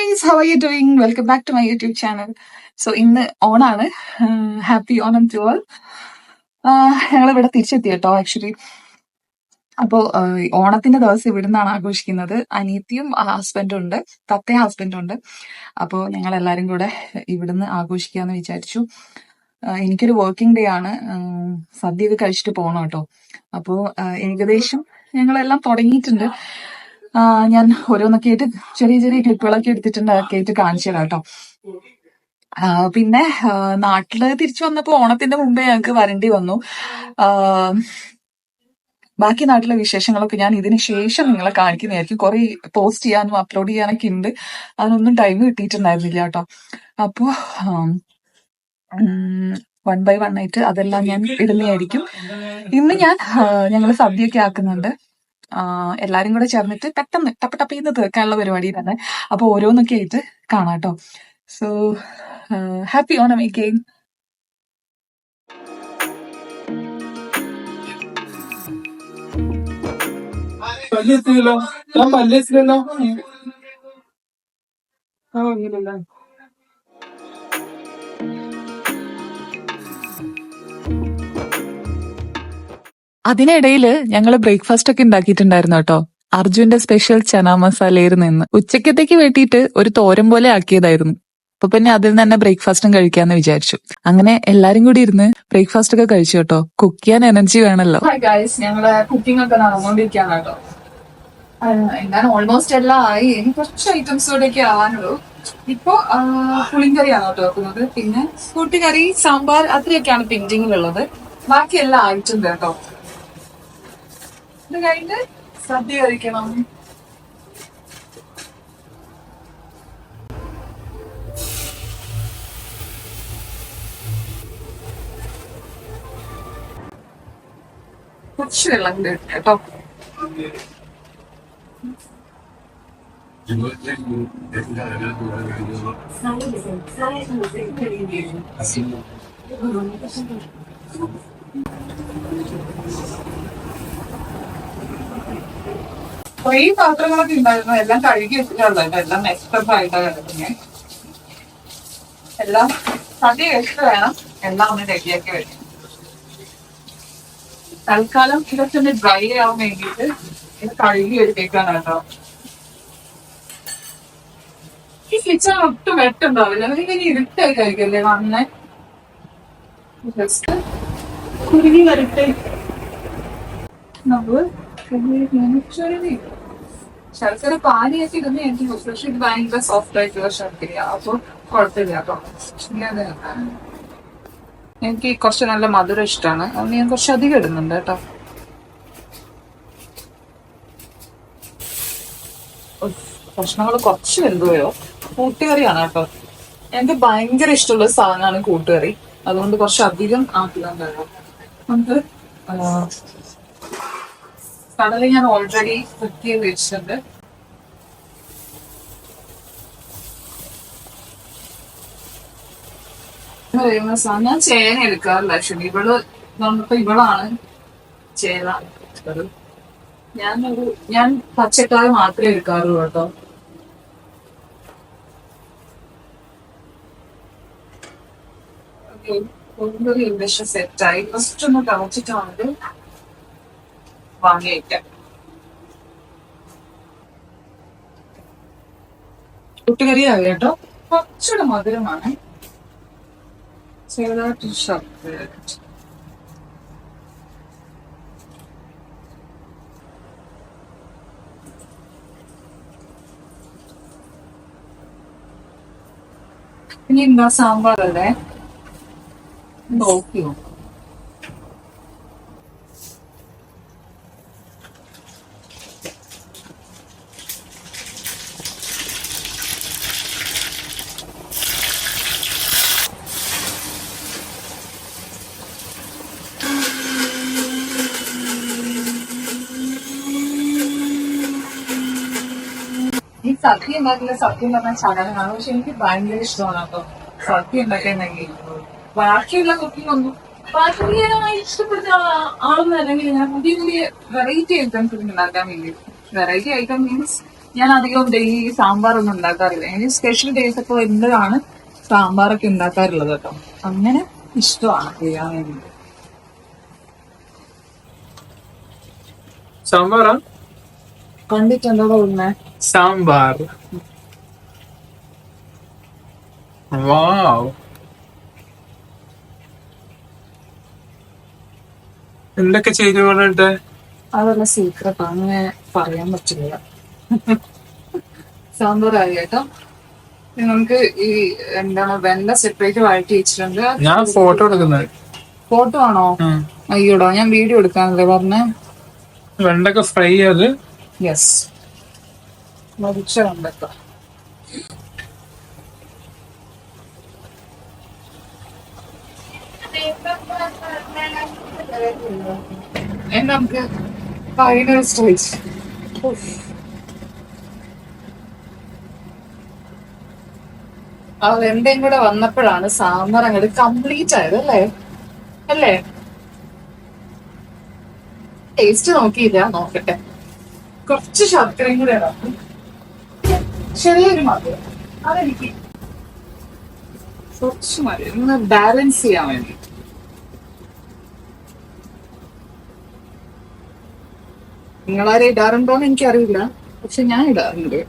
guys, how are you doing? Welcome back to my YouTube channel. So ഇന്ന് ഓണാണ്. Happy Onam to all. ഞങ്ങളിവിടെ തിരിച്ചെത്തി കേട്ടോ ആക്ച്വലി. അപ്പോൾ ഓണത്തിന്റെ ദിവസം ഇവിടുന്നാണ് ആഘോഷിക്കുന്നത്. അനിയത്തിയും ഹസ്ബൻഡും ഉണ്ട്, തത്തയും ഹസ്ബൻഡും ഉണ്ട്. അപ്പോൾ ഞങ്ങൾ എല്ലാവരും കൂടെ ഇവിടുന്ന് ആഘോഷിക്കാന്ന് വിചാരിച്ചു. എനിക്കൊരു വർക്കിംഗ് ഡേ ആണ്. സദ്യയൊക്കെ കഴിച്ചിട്ട് പോകണം കേട്ടോ. അപ്പോൾ ഏകദേശം ഞങ്ങളെല്ലാം തുടങ്ങിയിട്ടുണ്ട്. ഞാൻ ഓരോന്നൊക്കെ ആയിട്ട് ചെറിയ ചെറിയ ക്ലിപ്പുകളൊക്കെ എടുത്തിട്ടുണ്ട്, അതൊക്കെ ആയിട്ട് കാണിച്ചു തരാം കേട്ടോ. പിന്നെ നാട്ടില് തിരിച്ചു വന്നപ്പോ ഓണത്തിന്റെ മുമ്പേ ഞങ്ങൾക്ക് വരേണ്ടി വന്നു. ബാക്കി നാട്ടിലെ വിശേഷങ്ങളൊക്കെ ഞാൻ ഇതിന് ശേഷം നിങ്ങളെ കാണിക്കുന്നതായിരിക്കും. കുറെ പോസ്റ്റ് ചെയ്യാനും അപ്ലോഡ് ചെയ്യാനൊക്കെ ഉണ്ട്, അതിനൊന്നും ടൈം കിട്ടിയിട്ടുണ്ടായിരുന്നില്ല കേട്ടോ. അപ്പോ 1 by 1 ആയിട്ട് അതെല്ലാം ഞാൻ ഇടുന്നതായിരിക്കും. ഇന്ന് ഞങ്ങൾ സദ്യയൊക്കെ ആക്കുന്നുണ്ട്. എല്ലാരും കൂടെ ചേർന്നിട്ട് പെട്ടെന്ന് ടപ്പീന്ന് തീർക്കാനുള്ള പരിപാടിയിലാണ്. അപ്പൊ ഓരോന്നൊക്കെ ആയിട്ട് കാണാം കേട്ടോ. So happy Onam again. അതിനിടയില് ഞങ്ങള് ബ്രേക്ക്ഫാസ്റ്റ് ഒക്കെ ഉണ്ടാക്കിയിട്ടുണ്ടായിരുന്നു കേട്ടോ. അർജുന്റെ സ്പെഷ്യൽ ചന മസാലയായിരുന്നു ഇന്ന്. ഉച്ചക്കത്തേക്ക് വേണ്ടിയിട്ട് ഒരു തോരൻ പോലെ ആക്കിയതായിരുന്നു. അപ്പൊ പിന്നെ അതിൽ തന്നെ ബ്രേക്ക്ഫാസ്റ്റും കഴിക്കാന്ന് വിചാരിച്ചു. അങ്ങനെ എല്ലാരും കൂടി ഇരുന്ന് ബ്രേക്ക്ഫാസ്റ്റ് ഒക്കെ കഴിച്ചു കേട്ടോ. കുക്ക് ചെയ്യാൻ എനർജി വേണല്ലോ. ഞങ്ങള് കുക്കിംഗ് ഒക്കെ നടന്നുകൊണ്ടിരിക്കുകയാണ് കേട്ടോ. എന്താണ് ഓൾമോസ്റ്റ് എല്ലാം ആയി. ഇനി കുറച്ച് ഐറ്റംസ് കൂടെയൊക്കെ ആവാനുള്ളൂ. ഇപ്പൊ പുളിങ്കറിയാണ് കേട്ടോ വെക്കുന്നത്. പിന്നെ കൂട്ടുകറി, സാമ്പാർ അത്രയൊക്കെയാണ് പെൻഡിങ്ങിലുള്ളത്. ബാക്കി എല്ലാം ആയിട്ടുണ്ട് കേട്ടോ. ഇത് കഴിഞ്ഞ് സദ്യ കഴിക്കണം. കുറച്ച് വെള്ളം കൂടി കേട്ടോ. കുറേ പാത്രങ്ങളൊക്കെ ഉണ്ടായിരുന്നു, എല്ലാം കഴുകി വെച്ചിട്ടുള്ള എല്ലാം എക്സ്പെർട്ട് ആയിട്ടാണ് കിടക്കുന്നത്. എല്ലാം സദ്യ കഴിച്ചിട്ട് വേണം എല്ലാം ഒന്ന് റെഡിയാക്കി വരും. തൽക്കാലം ഇതൊക്കെ ഒന്ന് ഡ്രൈ ആവാൻ വേണ്ടിയിട്ട് ഇത് കഴുകി വെച്ചേക്കാണ് കേട്ടോ. ഈ കിച്ചൺ ഒട്ടും വെട്ടുണ്ടാവില്ല, അതിങ്ങനെ ഇരുട്ടായി കഴിക്കല്ലേ വന്നെ. ജസ്റ്റ് കുരുങ്ങി വരട്ടെ. നമ്മള് ശർക്കര പാനിയൊക്കെ ഇടുന്ന എനിക്ക് പക്ഷെ ഇത് ഭയങ്കര സോഫ്റ്റ് ആയിട്ടുള്ള ശർക്കരയാ, അപ്പൊ കുഴപ്പമില്ല കേട്ടോ. എനിക്ക് കുറച്ച് നല്ല മധുരം ഇഷ്ടമാണ്, അതുകൊണ്ട് ഞാൻ കുറച്ച് അധികം ഇടുന്നുണ്ട് കേട്ടോ. ഭക്ഷണങ്ങൾ കുറച്ച് വെന്തുപോയോ. കൂട്ടുകറിയാണ് കേട്ടോ. എനിക്ക് ഭയങ്കര ഇഷ്ടമുള്ള സാധനമാണ് കൂട്ടുകറി, അതുകൊണ്ട് കുറച്ച് അധികം ആക്കുന്നുണ്ടല്ലോ. നമുക്ക് കടല ഞാൻ ഓൾറെഡി കുക്ക് ചെയ്ത് വെച്ചിട്ടുണ്ട്. ഞാൻ ചേന എടുക്കാറില്ല ആക്ച്വലി. ഇവളാണ് ചേന. ഞാൻ പച്ചക്കറി മാത്രമേ എടുക്കാറുള്ളൂ കേട്ടോ. കൊണ്ടുപോയി ഏകദേശം സെറ്റായി. ഫസ്റ്റ് ഒന്ന് തിളച്ചിട്ടാണ് വാങ്ങി വയ്ക്കാം. കൂട്ടുകറിയായി കേട്ടോ. കുറച്ചുകൂടെ മധുരമാണ്. ചെറുതായിട്ട് ശർക്കര. ഇനി എന്താ സാമ്പാറല്ലേ നോക്കിയോ. ഈ സദ്യ ഉണ്ടാക്കില്ല, സദ്യ ഉണ്ടാക്കാൻ ചടങ്ങാണ്, പക്ഷെ എനിക്ക് ഭയങ്കര ഇഷ്ടമാണ് കേട്ടോ സദ്യ ഉണ്ടാക്കാനെങ്കിൽ. ബാക്കിയുള്ള കുക്കിംഗ് ഒന്നും പാചകമായി ഇഷ്ടപ്പെടുന്ന ആളൊന്നും അല്ലെങ്കിൽ ഞാൻ പുതിയ പുതിയ വെറൈറ്റി ഐറ്റംസ് ഉണ്ടാക്കാൻ വേണ്ടി. വെറൈറ്റി ഐറ്റം മീൻസ് ഞാൻ അധികം ഡെയിലി സാമ്പാറൊന്നും ഉണ്ടാക്കാറില്ല. എനിക്ക് സ്പെഷ്യൽ ഡേയ്സ് ഒക്കെ വരുമ്പോഴാണ് സാമ്പാറൊക്കെ ഉണ്ടാക്കാറുള്ളത് കേട്ടോ. അങ്ങനെ ഇഷ്ടമാണ് ചെയ്യാൻ വേണ്ടിട്ട്. സാമ്പാറാ കണ്ടിട്ടുണ്ടോ തോന്നുന്നേ? സാമ്പാർ. വാവ്, എന്തൊക്കെ ചേരുവകളുണ്ട്? അതെല്ലാം സീക്രട്ട്, അങ്ങനെ പറയാൻ പറ്റില്ല. സാമ്പാറായി കേട്ടോ. ഇനി നമുക്ക് ഈ എന്താണ് വെണ്ട സെപ്പറേറ്റ് വഴറ്റി വെച്ചിട്ടുണ്ട്. ഞാൻ ഫോട്ടോ എടുക്കുന്നത്. ഫോട്ടോ ആണോ? അയ്യോടാ, ഞാൻ വീഡിയോ എടുക്കാനല്ലേ പറഞ്ഞേ. വെണ്ടക്ക ഫ്രൈ ചെയ്ത്. യെസ്, മരിച്ച വെണ്ടക്ക. നമുക്ക് ഫൈനൽ സ്റ്റേജ്. ആ വെണ്ടയും കൂടെ വന്നപ്പോഴാണ് സാമ്പാർ അങ്ങോട്ട് കംപ്ലീറ്റ് ആയത് അല്ലേ? അല്ലേ? ടേസ്റ്റ് നോക്കിയില്ല, നോക്കട്ടെ. കുറച്ച് ശർക്കരയും കൂടെ ഇടാം, ചെറിയൊരു മധുരം. അതെനിക്ക് കുറച്ച് മതി, ഒന്ന് ബാലൻസ് ചെയ്യാൻ വേണ്ടി. നിങ്ങളാരെ ഇടാറുണ്ടോന്ന് എനിക്കറിയില്ല, പക്ഷെ ഞാൻ ഇടാറുണ്ട്.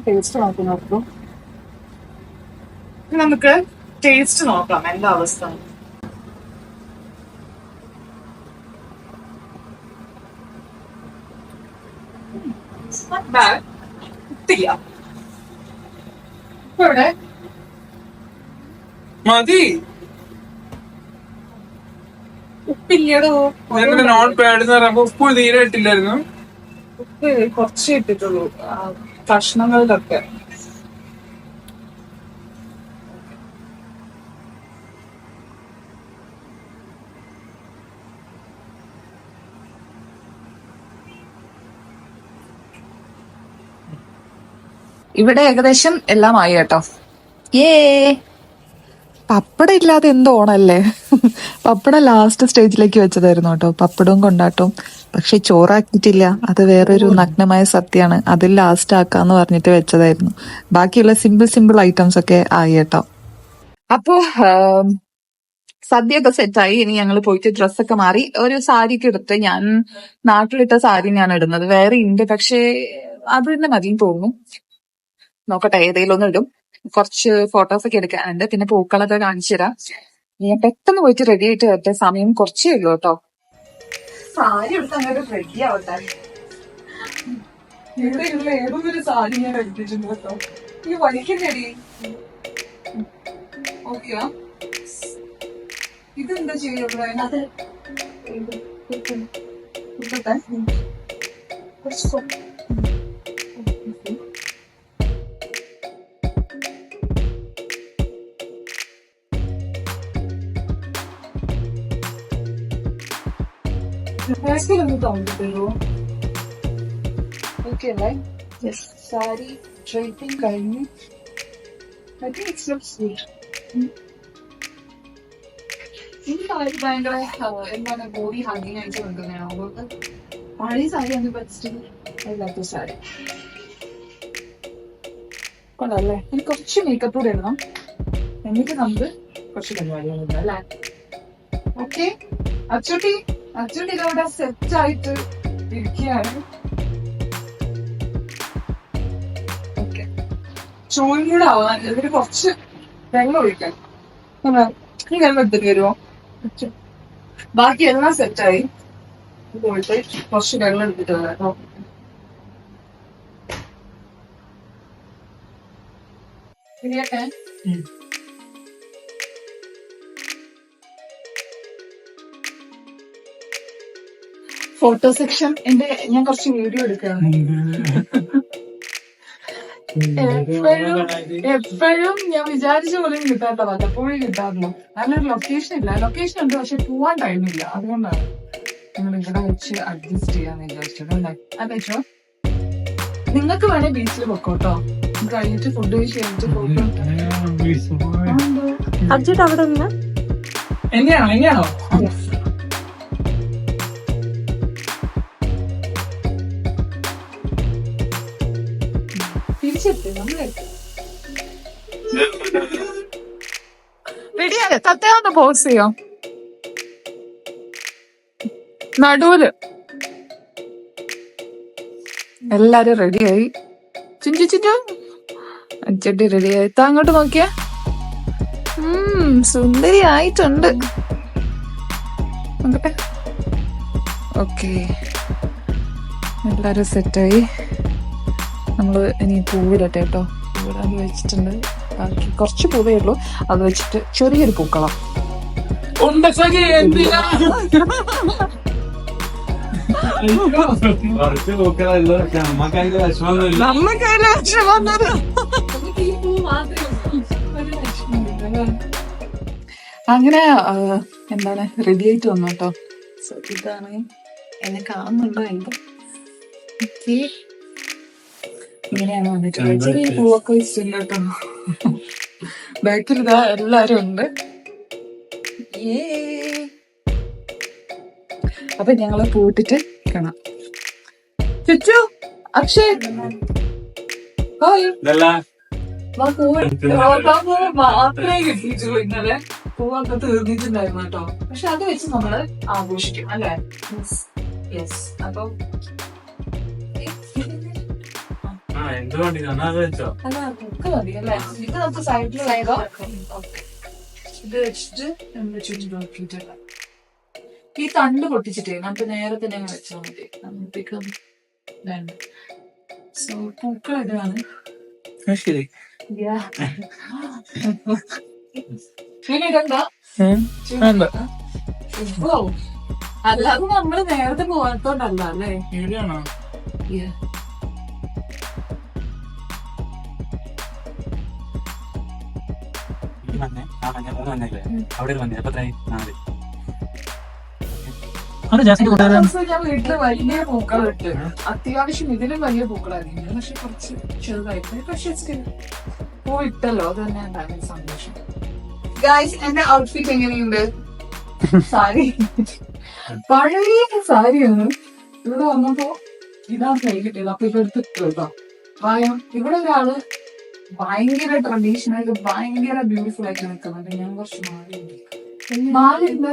ടേസ്റ്റ് നോക്കൂ. നമുക്ക് ടേസ്റ്റ് നോക്കാം എന്താ അവസ്ഥ. ഇവിടെ മതി. ഉപ്പില്ലടോ. നോട്ട് ബാഡ് എന്ന് പറയുമ്പോ ഉപ്പ് തീരെ ഇട്ടില്ലായിരുന്നു. ഉപ്പ് കുറച്ചേ ഇട്ടിട്ടുള്ളൂ കഷ്ണങ്ങളിലൊക്കെ. ഇവിടെ ഏകദേശം എല്ലാം ആയി കേട്ടോ. പപ്പടം ഇല്ലാതെ എന്തോ ഓണല്ലേ. പപ്പടം ലാസ്റ്റ് സ്റ്റേജിലേക്ക് വെച്ചതായിരുന്നു കേട്ടോ, പപ്പടവും കൊണ്ടാട്ടവും. പക്ഷെ ചോറാക്കിയിട്ടില്ല, അത് വേറൊരു നഗ്നമായ സത്യമാണ്. അതിൽ ലാസ്റ്റ് ആക്കാന്ന് പറഞ്ഞിട്ട് വെച്ചതായിരുന്നു. ബാക്കിയുള്ള സിമ്പിൾ ഐറ്റംസ് ഒക്കെ ആയി കേട്ടോ. അപ്പോ സദ്യയൊക്കെ സെറ്റായി. ഇനി ഞങ്ങൾ പോയിട്ട് ഡ്രസ്സൊക്കെ മാറി ഒരു സാരിയൊക്കെ എടുത്ത്, ഞാൻ നാട്ടിലിട്ട സാരി ഞാൻ ഇടുന്നത് വേറെ ഉണ്ട്, പക്ഷേ അത് തന്നെ മതിയും തോന്നുന്നു. നോക്കട്ടെ, ഏതെങ്കിലും ഒന്ന് ഇടും. കുറച്ച് ഫോട്ടോസ് ഒക്കെ എടുക്കാനുണ്ട്, പിന്നെ പൂക്കളൊക്കെ കാണിച്ചു തരാം. ഞാൻ പെട്ടെന്ന് പോയിട്ട് റെഡി ആയിട്ട് വരട്ടെ, സമയം കുറച്ചേ ഉള്ളൂ കേട്ടോ. സാരി എടുത്ത് അങ്ങോട്ട് റെഡി ആവട്ടെ. ഇവിടെയുള്ള ഏതൊരു സാരി ഞാൻ എടുത്തിട്ടുണ്ട് കേട്ടോ. ഈ വലിക്കുന്നടി ഓക്കെയാ? ഇതെന്താ ചെയ്യുന്നത്? അത് ഒന്ന് തോന്നിട്ടു. ഓക്കെ അല്ലേ? സാരി ഡ്രൈപ്പിംഗ് കഴിഞ്ഞു. I think it's looks good. ഈ സാരി ഭയങ്കര എന്താണ് ബോഡി ഹഗ്ഗിങ് ആയിട്ട് കൊണ്ടുവന്നതാണ്. അതുകൊണ്ട് പഴയ സാരിയാണ്, but still I like the sari. കൊള്ളാല്ലേ? ഇനി കുറച്ച് മേക്കപ്പ് കൂടെ ഇടണം, എന്നിട്ട് നമുക്ക് കുറച്ച് പരിപാടികളുണ്ട് അല്ലേ? ഓക്കെ. അച്ചുട്ടി ഇതവിടെ സെറ്റ് ആയിട്ട് ഇരിക്കുകയാണ്. ഓക്കെ, ചോറും കൂടെ ആവാൻ ഇതിന് കുറച്ച് വെള്ളം ഒഴിക്കാൻ. ഈ വെള്ളം എടുത്തിട്ട് വരുമോ? ബാക്കി എല്ലാം സെറ്റായി. പോയിട്ട് കുറച്ച് വെള്ളം എടുത്തിട്ട് വരാം കേട്ടോ. ശരിയാട്ടെ. ഫോട്ടോ സെക്ഷൻ ഞാൻ കുറച്ച് വീഡിയോ എടുക്കുകയാണ്. എപ്പോഴും ഞാൻ വിചാരിച്ച പോലും കിട്ടാത്ത വല്ലപ്പോഴും കിട്ടാറില്ല. നല്ലൊരു ലൊക്കേഷൻ ഇല്ല, ലൊക്കേഷൻ ഉണ്ട് പക്ഷെ പോവാൻ ടൈമില്ല. അതുകൊണ്ടാണ് നിങ്ങൾ ഇവിടെ വെച്ച് അഡ്ജസ്റ്റ് ചെയ്യാന്ന് വിചാരിച്ചത് അല്ലേ? അതെച്ചോ, നിങ്ങൾക്ക് വേണേ ബീച്ചിൽ പൊക്കോട്ടോ. കഴിഞ്ഞിട്ട് ഫുഡ് കഴിച്ച് കഴിഞ്ഞിട്ട് പോയിട്ട് അർജുട്ട് അവിടെ നിന്ന് എന്നെയാണോ തിരിച്ചെത്തി നമ്മളെത്തി. റെഡിയല്ലേ? തത്തയൊന്ന് പോസ് ചെയ്യോ നടുവില്? എല്ലാരും റെഡിയായി. ചിഞ്ചു ചിഞ്ചു അച്ചട്ടി റെഡിയായി. അങ്ങോട്ട് നോക്കിയ സുന്ദരി ആയിട്ടുണ്ട്. നോക്കട്ടെ. ഓക്കെ, എല്ലാരും സെറ്റായി. നമ്മള് ഇനി പൂവിടട്ടെ കേട്ടോ. പൂവിടാൻ വെച്ചിട്ടുണ്ട്. ബാക്കി കുറച്ച് പൂവേ ഉള്ളൂ. അത് വെച്ചിട്ട് ചെറിയൊരു പൂക്കളം. അങ്ങനെ എന്താണ് റെഡി ആയിട്ട് വന്നു കേട്ടോ. സോ ഇതാണ്, എന്നെ കാണുന്നുണ്ടോ എന്തോ. ഇങ്ങനെയാണ് വന്നിട്ടുള്ളത്. ചെറിയ പൂവൊക്കെ വെച്ചിട്ടുണ്ട് കേട്ടോ. ബാക്കിൽ ഇതാ എല്ലാരും ഉണ്ട്. അപ്പൊ ഞങ്ങള് പൂട്ടിട്ട് കാണാം. ചുച്ചു, അക്ഷയ്, മാത്രമേ കിട്ടിയിട്ടുള്ളൂ ഇന്നലെ. പൂവൊക്കെ തീർന്നിട്ടുണ്ടായിരുന്നു കേട്ടോ. പക്ഷെ അത് വെച്ച് നമ്മള് ആഘോഷിക്കും അല്ലേ? യെസ്. അപ്പൊ ഇത് നമുക്ക് സൈഡിൽ ഇത് വെച്ചിട്ട് നമ്മുടെ ചുറ്റും നോക്കിയിട്ടില്ല. ഈ തണ്ട് പൊട്ടിച്ചിട്ടേ നമുക്ക് നേരെ തന്നെ വെച്ചാൽ മതി. നമ്മത്തേക്കും വേണ്ട. സോ പൂക്കൾ ഇതാണ്. ശരി. ഇടണ്ട, അല്ലാതെ നമ്മള് നേരത്തെ പോകാത്തോണ്ടല്ല അല്ലേ? ഇവിടെയാണോ? ഞാൻ വീട്ടില് വലിയ പൂക്കൾ ഇട്ട് അത്യാവശ്യം ഇതിലും വലിയ പൂക്കളായിരുന്നു. പക്ഷെ കുറച്ച് ചെറുതായിട്ട്. പക്ഷെ പൂ ഇട്ടല്ലോ, അത് തന്നെ ഉണ്ടാകുന്ന സന്തോഷം. ഗായ്സ്, എന്റെ ഔട്ട്ഫിറ്റ് എങ്ങനെയുണ്ട്? സാരി, പഴയ സാരിയാണ്. ഇവിടെ വന്നപ്പോ ഇതാണ് കൈ കിട്ടിയത്. അപ്പൊ ഇതെടുത്തിട്ട് കേട്ടോ. ഇവിടെ ഒരാള് ഭയങ്കര ട്രഡീഷണൽ ഭയങ്കര ബ്യൂട്ടിഫുൾ ആയിട്ട് നിൽക്കുന്നുണ്ട്. ഞാൻ കുറച്ച് മാല എന്താ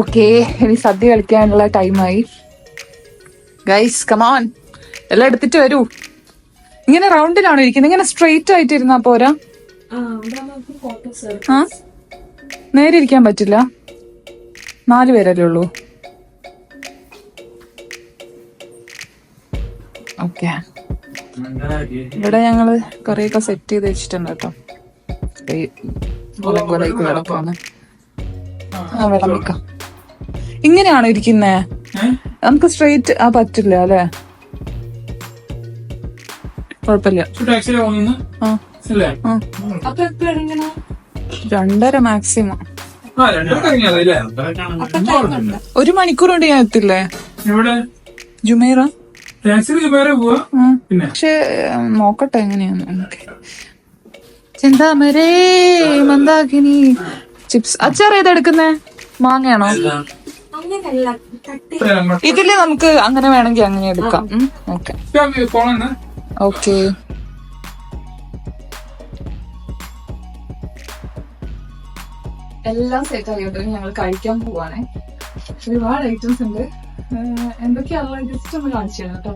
ഓക്കെ, ഇനി സദ്യ കളിക്കാനുള്ള ടൈമായി. ഗൈസ് കമോൺ, എല്ലാം എടുത്തിട്ട് വരൂ. ഇങ്ങനെ റൗണ്ടിലാണോ ഇരിക്കുന്നത്? ഇങ്ങനെ സ്ട്രെയിറ്റ് ആയിട്ട് ഇരുന്നാ പോരാ? ആ, നേരെ ഇരിക്കാൻ പറ്റില്ല. 4 പേരല്ലേ ഉള്ളൂ. ഓക്കെ, ഇവിടെ ഞങ്ങള് കൊറേയൊക്കെ സെറ്റ് ചെയ്ത് വെച്ചിട്ടുണ്ട് കേട്ടോ. കിടക്കാണ്. ആ, വിളമ്പിക്കാം. ഇങ്ങനെയാണോ ഇരിക്കുന്നേ? നമുക്ക് സ്ട്രെയിറ്റ് പറ്റില്ല അല്ലേ? കുഴപ്പമില്ല. 2:30 മാക്സിമം. 1 മണിക്കൂർ കൊണ്ട് ഞാൻ എത്തില്ലേ ജുമൈറ? പക്ഷെ നോക്കട്ടെ എങ്ങനെയാന്ന്. ചെന്താമരേ മന്ദാകിനി ചിപ്സ്. അച്ചാർ ഏതെടുക്കുന്നേ? മാങ്ങയാണോ? ഇതില് നമുക്ക് അങ്ങനെ വേണമെങ്കിൽ അങ്ങനെ എടുക്കാം. Okay okay. എല്ലാം സെറ്റ് ആയിട്ട് ഞങ്ങൾ കഴിക്കാൻ പോവാണേ. ഒരുപാട് ഐറ്റംസ് ഉണ്ട്. എന്തൊക്കെയുള്ള ജസ്റ്റ് ഒന്ന് കാണിച്ചു തരാം കേട്ടോ.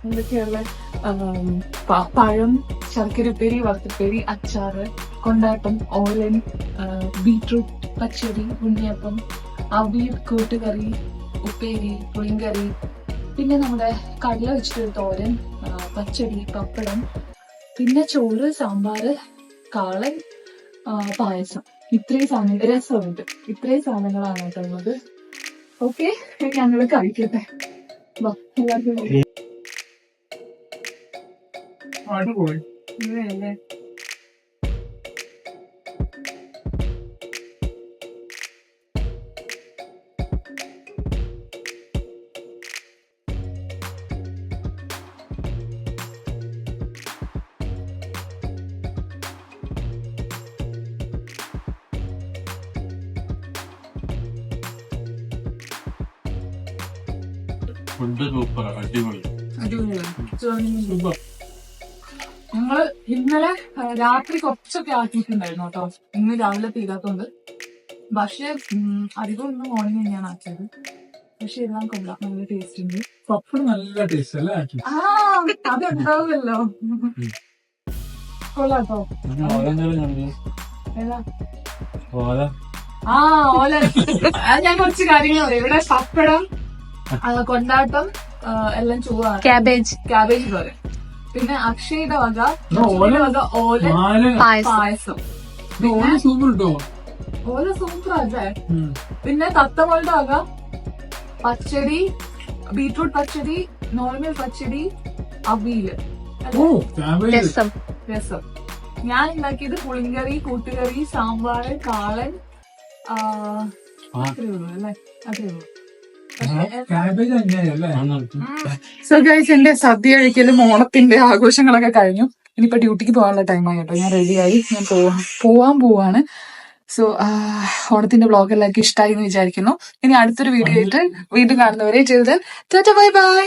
എന്തൊക്കെയുള്ള പഴം, ശർക്കരപ്പേരി, വറുത്തപ്പേരി, അച്ചാറ്, കൊണ്ടാട്ടം, ഓലൻ, ബീട്രൂട്ട് പച്ചടി, ഉണ്ണിയപ്പം, അവിയൽ, കൂട്ടുകറി, ഉപ്പേരി, പുളിങ്കറി, പിന്നെ നമ്മുടെ കടല വെച്ചിട്ടൊരു തോരൻ, പച്ചടി, പപ്പടം, പിന്നെ ചോറ്, സാമ്പാറ്, കാളൻ, പായസം. ഇത്രയും സാധനം, രസമുണ്ട്. ഇത്രയും സാധനങ്ങളാണ് കേട്ടോ ഉള്ളത്. ഓക്കെ, ഞങ്ങള് കഴിക്കട്ടെ. എല്ലാവർക്കും അടിപൊളി. ഇതല്ലേ ഫുഡ് സൂപ്പർ അടിപൊളി. അടിപൊളിയാണ്. ഞങ്ങള് ഇന്നലെ രാത്രി കുറച്ചൊക്കെ ആക്കിയിട്ടുണ്ടായിരുന്നു കേട്ടോ. ഇന്ന് രാവിലെ തീരാത്തോണ്ട്. പക്ഷെ അധികം ഇന്ന് മോർണിംഗ് തന്നെയാണ് ആക്കിയത്. പക്ഷെ എല്ലാം കൊള്ളാം, നല്ല ടേസ്റ്റ് ഉണ്ട്. പപ്പട് നല്ല ടേസ്റ്റ് അല്ലേ? ആ അതുണ്ടാവുമല്ലോ. കൊള്ളാട്ടോ. ഏതാ? ആ ഓല. അത് ഞാൻ കുറച്ച് കാര്യങ്ങൾ പറയാം. ഇവിടെ പപ്പടം, കൊണ്ടാട്ടം, എല്ലാം ചൂടാണ്. ക്യാബേജ് പോലെ. പിന്നെ അക്ഷയുടെ വക ഓല പായസം. സൂപ്പർ കിട്ടോ? ഓല സൂപ്പർ അല്ലേ? പിന്നെ തത്തമോളുടെ വക പച്ചടി, ബീട്രൂട്ട് പച്ചടി, നോർമൽ പച്ചടി, അവിയല്, രസം. ഞാൻ ഉണ്ടാക്കിയത് പുളിങ്കറി, കൂട്ടുകറി, സാമ്പാറ്, കാളൻ. അത്രേ ഉള്ളൂ അല്ലേ? അത്രേ ഉള്ളൂ. സോ ഗൈസ്, എന്റെ സദ്യ കഴിക്കലും ഓണത്തിന്റെ ആഘോഷങ്ങളൊക്കെ കഴിഞ്ഞു. ഇനിയിപ്പോ ഡ്യൂട്ടിക്ക് പോകാനുള്ള ടൈമായി കേട്ടോ. ഞാൻ റെഡിയായി, ഞാൻ പോവാൻ പോവാണ്. സോ ഓണത്തിന്റെ വ്ളോഗ് എല്ലാവർക്കും ഇഷ്ടമായി എന്ന് വിചാരിക്കുന്നു. ഇനി അടുത്തൊരു വീഡിയോ ആയിട്ട് വീണ്ടും കാണുന്നവരെ ചെയ്തത് ബൈ ബൈ.